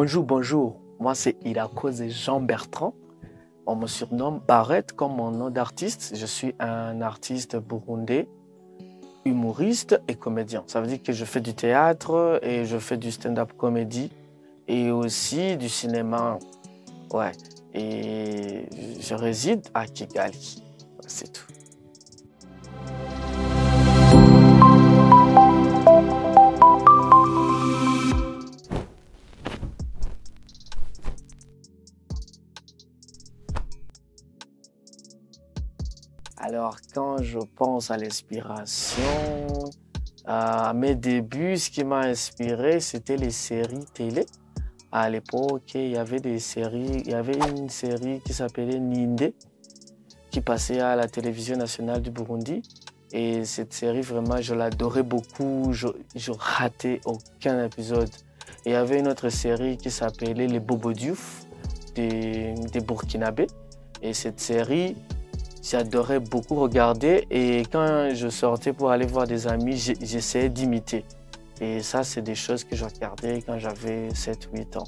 Bonjour. Moi, c'est Irakoze Jean Bertrand. On me surnomme Barrett comme mon nom d'artiste. Je suis un artiste burundais, humoriste et comédien. Ça veut dire que je fais du théâtre et je fais du stand-up comédie et aussi du cinéma. Ouais. Et je réside à Kigali. C'est tout. Alors, quand je pense à l'inspiration, à mes débuts, ce qui m'a inspiré, c'était les séries télé. À l'époque, il y avait une série qui s'appelait Ninde, qui passait à la télévision nationale du Burundi. Et cette série, vraiment, je l'adorais beaucoup. Je ratais aucun épisode. Et il y avait une autre série qui s'appelait Les Bobo Diouf, des Burkinabés. Et cette série, j'adorais beaucoup regarder. Et quand je sortais pour aller voir des amis, j'essayais d'imiter. Et ça, c'est des choses que je regardais quand j'avais 7-8 ans.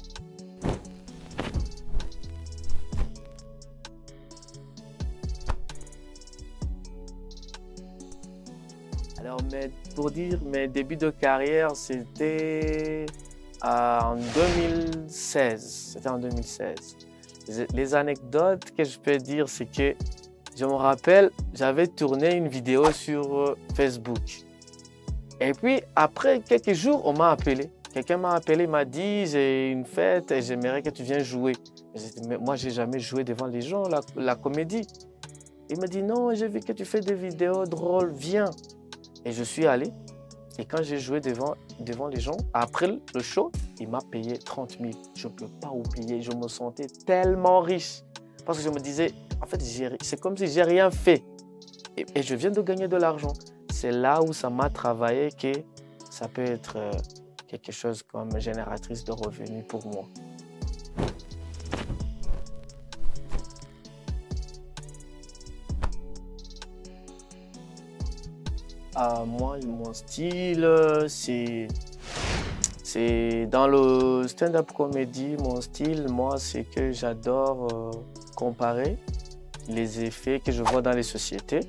Alors, pour dire mes débuts de carrière, c'était en 2016. C'était en 2016. Les anecdotes que je peux dire, c'est que je me rappelle, j'avais tourné une vidéo sur Facebook. Et puis, après quelques jours, on m'a appelé. Quelqu'un m'a appelé, m'a dit, j'ai une fête et j'aimerais que tu viennes jouer. Mais moi, je n'ai jamais joué devant les gens, la comédie. Il m'a dit, non, j'ai vu que tu fais des vidéos drôles, viens. Et je suis allé. Et quand j'ai joué devant les gens, après le show, il m'a payé 30 000. Je ne peux pas oublier, je me sentais tellement riche. Parce que je me disais, en fait, c'est comme si je n'ai rien fait. Et je viens de gagner de l'argent. C'est là où ça m'a travaillé que ça peut être quelque chose comme génératrice de revenus pour moi. Moi, mon style, c'est dans le stand-up comédie, mon style, moi, c'est que j'adore comparer les effets que je vois dans les sociétés.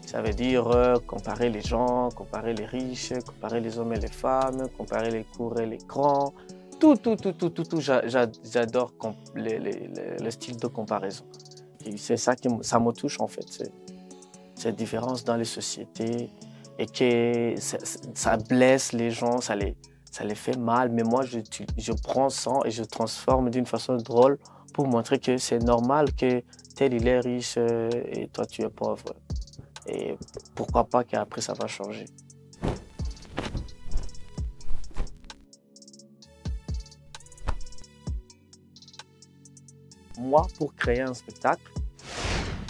Ça veut dire comparer les gens, comparer les riches, comparer les hommes et les femmes, comparer les courts et les grands. Tout. J'adore le style de comparaison. C'est ça ça me touche en fait. Cette différence dans les sociétés et que ça blesse les gens, ça les fait mal. Mais moi, je prends ça et je transforme d'une façon drôle pour montrer que c'est normal que tel il est riche et toi tu es pauvre. Et pourquoi pas qu'après ça va changer. Moi, pour créer un spectacle,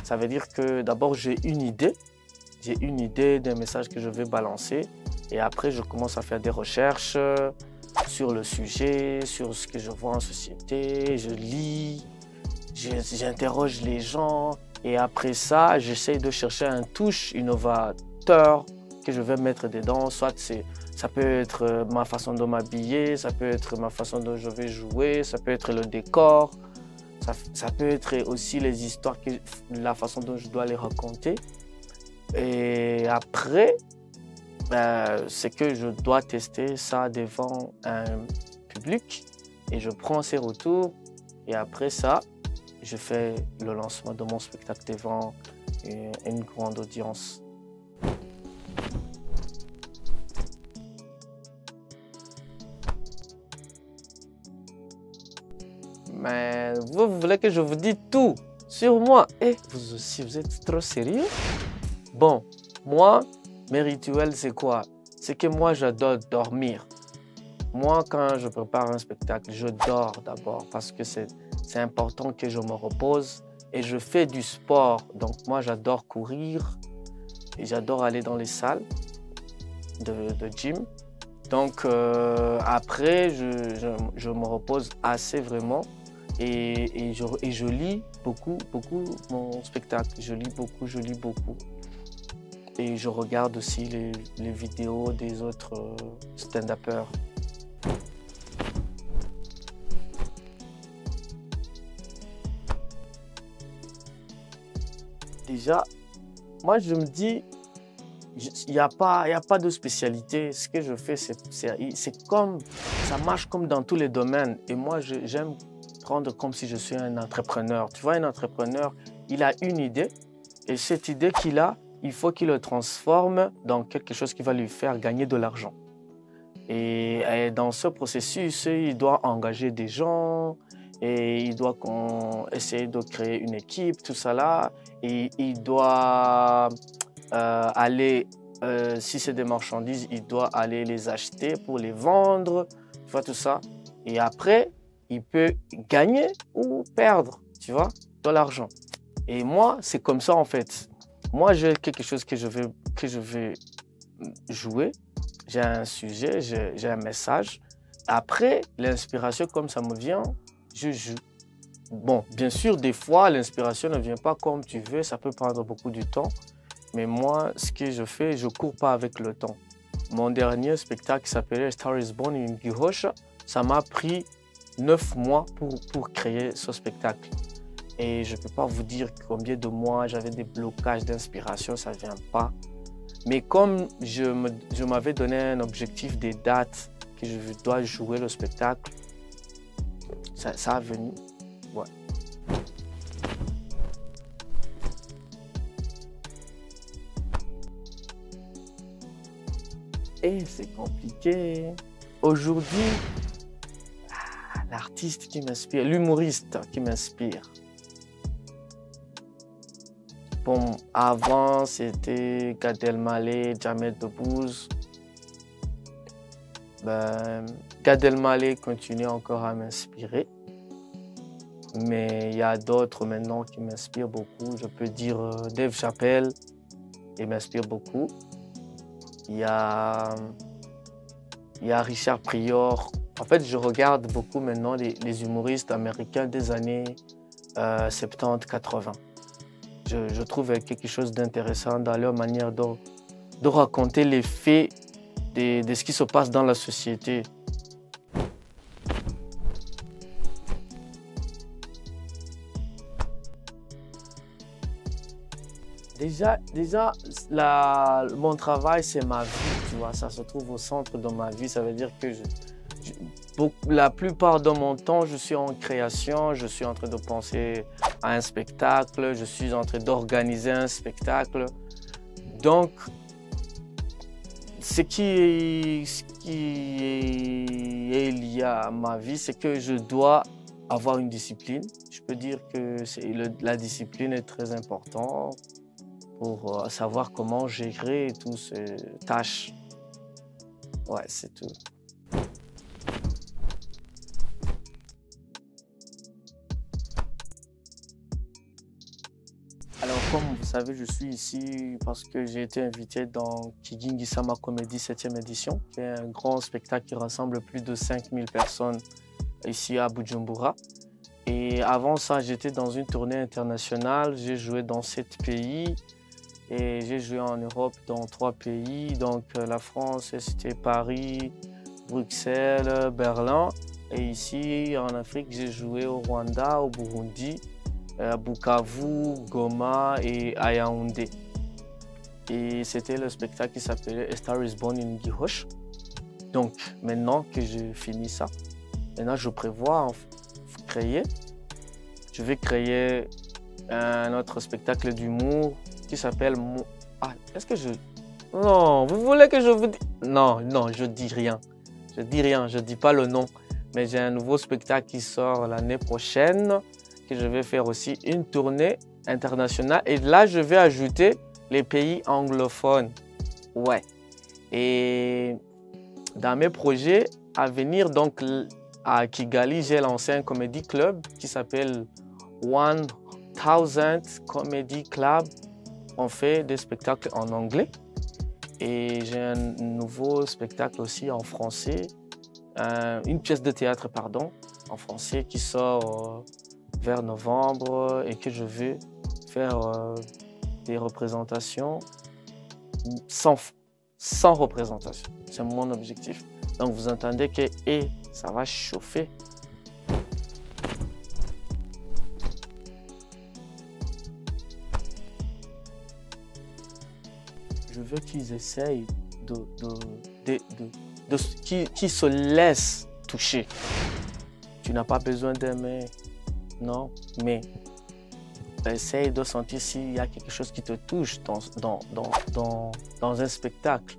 ça veut dire que d'abord j'ai une idée d'un message que je vais balancer et après je commence à faire des recherches sur le sujet, sur ce que je vois en société, je lis, j'interroge les gens. Et après ça, j'essaie de chercher un touche innovateur que je vais mettre dedans. Soit ça peut être ma façon de m'habiller, ça peut être ma façon dont je vais jouer, ça peut être le décor, ça peut être aussi les histoires, la façon dont je dois les raconter. Et après, c'est que je dois tester ça devant un public et je prends ses retours. Et après ça, je fais le lancement de mon spectacle devant une grande audience. Mais vous voulez que je vous dise tout sur moi? Et vous aussi, vous êtes trop sérieux? Bon, moi, mes rituels, c'est quoi? C'est que moi, j'adore dormir. Moi, quand je prépare un spectacle, je dors d'abord parce que c'est important que je me repose et je fais du sport. Donc moi, j'adore courir et j'adore aller dans les salles de gym. Donc après, je me repose assez vraiment et je lis beaucoup mon spectacle. Je lis beaucoup. Et je regarde aussi les vidéos des autres stand-uppers. déjà, moi, je me dis, il n'y a pas de spécialité. Ce que je fais, c'est comme, ça marche comme dans tous les domaines. Et moi, j'aime prendre comme si je suis un entrepreneur. Tu vois, un entrepreneur, il a une idée. Et cette idée qu'il a, il faut qu'il le transforme dans quelque chose qui va lui faire gagner de l'argent. Et dans ce processus, il doit engager des gens et il doit essayer de créer une équipe, tout ça là. Et il doit aller, si c'est des marchandises, il doit aller les acheter pour les vendre, tu vois tout ça. Et après, il peut gagner ou perdre, tu vois, de l'argent. Et moi, c'est comme ça en fait. Moi, j'ai quelque chose que je vais jouer. J'ai un sujet, j'ai un message. Après, l'inspiration, comme ça me vient, je joue. Bon, bien sûr, des fois, l'inspiration ne vient pas comme tu veux. Ça peut prendre beaucoup de temps. Mais moi, ce que je fais, je ne cours pas avec le temps. Mon dernier spectacle qui s'appelait Star is Born in Gihosha, ça m'a pris 9 mois pour créer ce spectacle. Et je ne peux pas vous dire combien de mois j'avais des blocages d'inspiration, ça ne vient pas. Mais comme je m'avais donné un objectif des dates que je dois jouer le spectacle, ça a venu. Ouais. Et c'est compliqué. Aujourd'hui, l'artiste qui m'inspire, l'humoriste qui m'inspire. Bon, avant, c'était Gad Elmaleh, Jamel Debbouze. Gad Elmaleh continue encore à m'inspirer. Mais il y a d'autres maintenant qui m'inspirent beaucoup. Je peux dire Dave Chappelle, il m'inspire beaucoup. Il y a Richard Pryor. En fait, je regarde beaucoup maintenant les humoristes américains des années 70-80. Je trouve quelque chose d'intéressant dans leur manière de raconter les faits de ce qui se passe dans la société. Déjà mon travail, c'est ma vie, tu vois, ça se trouve au centre de ma vie. Ça veut dire que la plupart de mon temps, je suis en création, je suis en train de penser à un spectacle, je suis en train d'organiser un spectacle. Donc, ce qui est lié à ma vie, c'est que je dois avoir une discipline. Je peux dire que la discipline est très importante pour savoir comment gérer toutes ces tâches. Ouais, c'est tout. Alors, comme vous savez, je suis ici parce que j'ai été invité dans Kigingi Sama Comedy 7e édition, qui est un grand spectacle qui rassemble plus de 5000 personnes ici à Bujumbura. Et avant ça, j'étais dans une tournée internationale. J'ai joué dans 7 pays et j'ai joué en Europe dans 3 pays. Donc la France, c'était Paris, Bruxelles, Berlin. Et ici, en Afrique, j'ai joué au Rwanda, au Burundi, à Bukavu, Goma et à Yaoundé. Et c'était le spectacle qui s'appelait A Star is Born in Gihosha. Donc maintenant que j'ai fini ça, maintenant je prévois je vais créer un autre spectacle d'humour qui s'appelle... Ah, est-ce que je... Non, vous voulez que je vous dise... Non, je dis rien. Je dis rien, je dis pas le nom. Mais j'ai un nouveau spectacle qui sort l'année prochaine, que je vais faire aussi une tournée internationale. Et là, je vais ajouter les pays anglophones. Ouais. Et dans mes projets à venir, donc à Kigali, j'ai lancé un comedy club qui s'appelle 1000 Comedy Club. On fait des spectacles en anglais. Et j'ai un nouveau spectacle aussi en français, une pièce de théâtre, pardon, en français qui sort vers novembre et que je vais faire des représentations sans représentation. C'est mon objectif. Donc vous entendez que ça va chauffer. veux qu'ils essayent qui se laissent toucher. Tu n'as pas besoin d'aimer, non, mais essaye de sentir s'il y a quelque chose qui te touche dans un spectacle.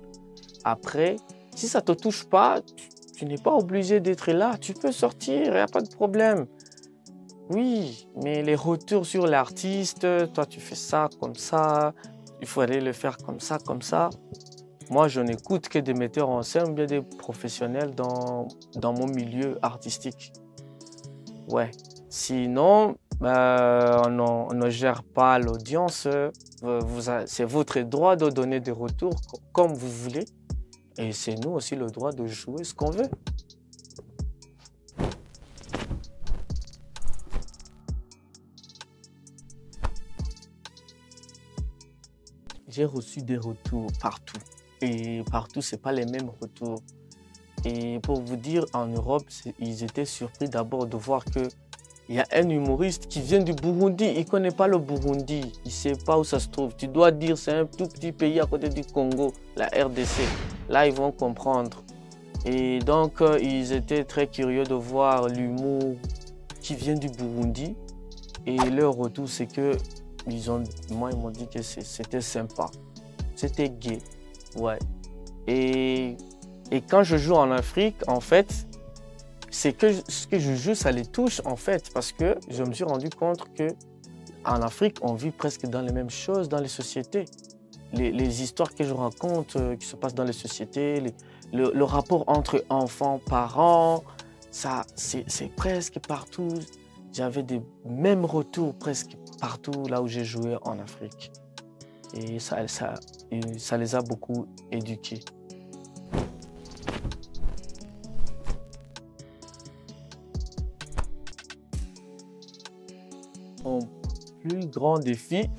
Après, si ça ne te touche pas, tu n'es pas obligé d'être là. Tu peux sortir, il n'y a pas de problème. Oui, mais les retours sur l'artiste, toi tu fais ça comme ça, il faut aller le faire comme ça, comme ça. Moi, je n'écoute que des metteurs en scène ou bien des professionnels dans mon milieu artistique. Ouais. Sinon, on ne gère pas l'audience. C'est votre droit de donner des retours comme vous voulez. Et c'est nous aussi le droit de jouer ce qu'on veut. J'ai reçu des retours partout. Et partout, ce n'est pas les mêmes retours. Et pour vous dire, en Europe, ils étaient surpris d'abord de voir qu'il y a un humoriste qui vient du Burundi. Il ne connaît pas le Burundi. Il ne sait pas où ça se trouve. Tu dois dire c'est un tout petit pays à côté du Congo, la RDC. Là, ils vont comprendre. Et donc, ils étaient très curieux de voir l'humour qui vient du Burundi. Et leur retour, c'est que moi, ils m'ont dit que c'était sympa. C'était gai. Ouais. Et quand je joue en Afrique, en fait, ce que je joue, ça les touche, en fait, parce que je me suis rendu compte qu'en Afrique, on vit presque dans les mêmes choses dans les sociétés. Les histoires que je raconte qui se passent dans les sociétés, le rapport entre enfants, parents, ça, c'est presque partout. J'avais des mêmes retours presque partout là où j'ai joué en Afrique. Et ça les a beaucoup éduqués. Mon plus grand défi,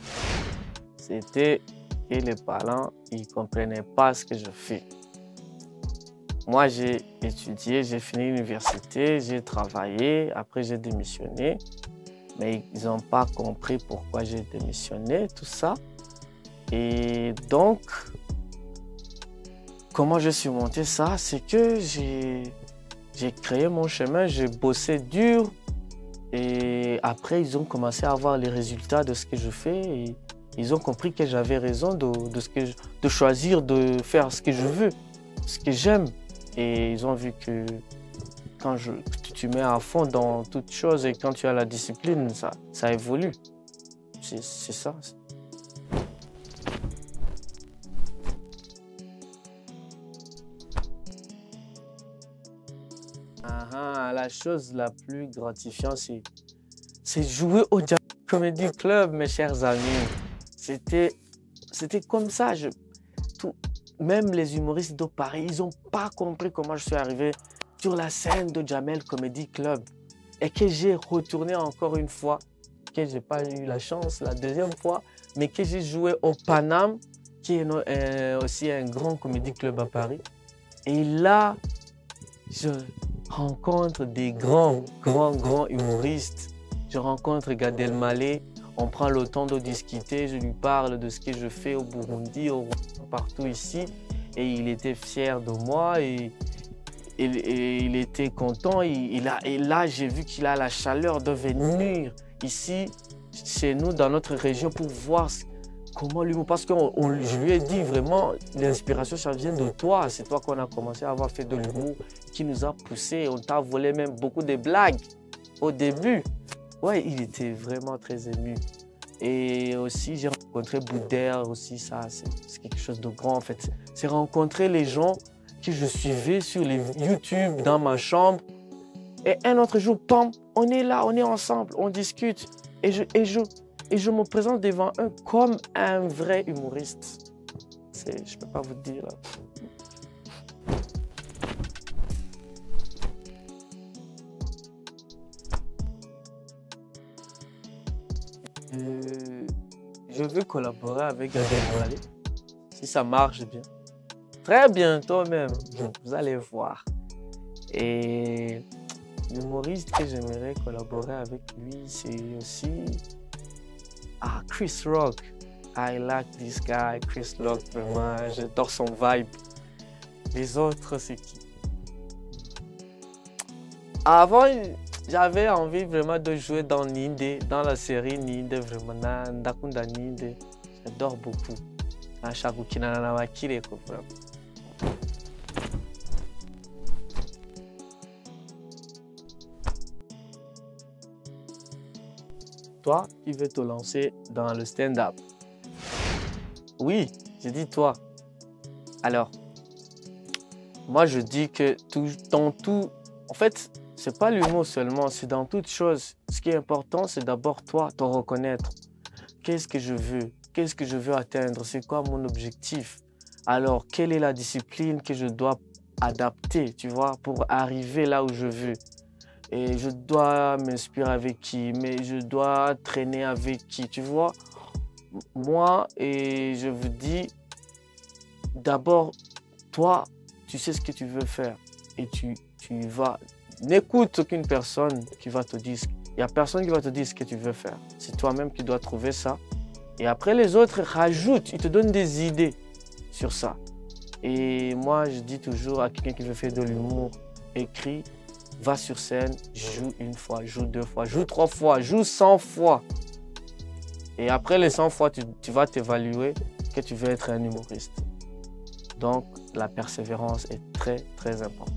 c'était que les parents ne comprenaient pas ce que je fais. Moi, j'ai étudié, j'ai fini l'université, j'ai travaillé, après j'ai démissionné. Mais ils n'ont pas compris pourquoi j'ai démissionné, tout ça. Et donc, comment j'ai surmonté ça? C'est que j'ai créé mon chemin, j'ai bossé dur. Et après, ils ont commencé à voir les résultats de ce que je fais. Et ils ont compris que j'avais raison de choisir de faire ce que je veux, ce que j'aime. Et ils ont vu que quand tu mets à fond dans toute chose et quand tu as la discipline, ça évolue. C'est ça. La chose la plus gratifiante, c'est jouer au Jamel Comedy Club, mes chers amis. C'était comme ça. Même les humoristes de Paris, ils n'ont pas compris comment je suis arrivé sur la scène de Jamel Comedy Club. Et que j'ai retourné encore une fois, que je n'ai pas eu la chance la deuxième fois, mais que j'ai joué au Paname, qui est aussi un grand comédie club à Paris. Et là, je rencontre des grands humoristes. Je rencontre Gad Elmaleh, on prend le temps de discuter, je lui parle de ce que je fais au Burundi, partout ici. Et il était fier de moi et il était content. Et là, j'ai vu qu'il a la chaleur de venir ici, chez nous, dans notre région, pour voir comment l'humour... Parce que je lui ai dit vraiment, l'inspiration, ça vient de toi. C'est toi qu'on a commencé à avoir fait de l'humour, qui nous a poussé. On t'a volé même beaucoup de blagues au début. Ouais, il était vraiment très ému. Et aussi, j'ai rencontré Boudère aussi, ça, c'est quelque chose de grand en fait. C'est rencontrer les gens que je suivais sur les YouTube dans ma chambre. Et un autre jour, pam, on est là, on est ensemble, on discute. Et je me présente devant eux comme un vrai humoriste. Je ne peux pas vous dire. Je veux collaborer avec Gad Elmaleh, si ça marche bien. Très bientôt même, vous allez voir. Et l'humoriste que j'aimerais collaborer avec lui, c'est aussi Chris Rock. I like this guy, Chris Lock, vraiment, j'adore son vibe. Les autres, c'est qui? Avant, j'avais envie vraiment de jouer dans Ninde, dans la série Ninde, vraiment, Ndakunda Ninde. J'adore beaucoup. Shagukina na Wakire, vraiment. Toi, qui veux te lancer dans le stand-up? Oui, j'ai dit toi. Alors, moi je dis que dans tout, en fait, c'est pas l'humour seulement, c'est dans toute chose. Ce qui est important, c'est d'abord toi, te reconnaître. Qu'est-ce que je veux? Qu'est-ce que je veux atteindre? C'est quoi mon objectif? Alors, quelle est la discipline que je dois adapter, tu vois, pour arriver là où je veux? Et je dois m'inspirer avec qui? Mais je dois traîner avec qui? Tu vois? Moi, et je vous dis, d'abord, toi, tu sais ce que tu veux faire et tu vas. N'écoute aucune personne qui va te dire. Il n'y a personne qui va te dire ce que tu veux faire. C'est toi-même qui dois trouver ça. Et après, les autres rajoutent, ils te donnent des idées sur ça. Et moi, je dis toujours à quelqu'un qui veut faire de l'humour, écris, va sur scène, joue une fois, joue 2 fois, joue 3 fois, joue 100 fois. Et après les 100 fois, tu vas t'évaluer que tu veux être un humoriste. Donc, la persévérance est très, très importante.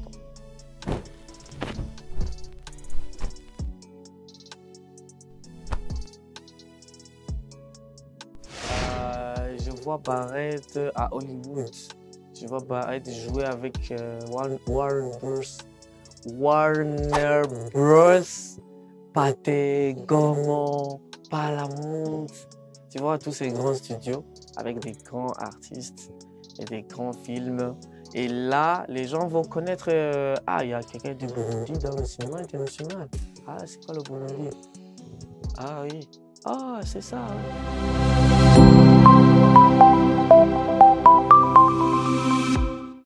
Je vois Barrett à Hollywood. Je vois Barrett jouer avec Warner Bros, Pathé, Gaumont, Paramount. Tu vois, tous ces grands studios avec des grands artistes et des grands films. Et là, les gens vont connaître, ah, il y a quelqu'un du Burundi dans le cinéma international. Ah, c'est quoi le Burundi? Ah oui. Ah, c'est ça. Hein.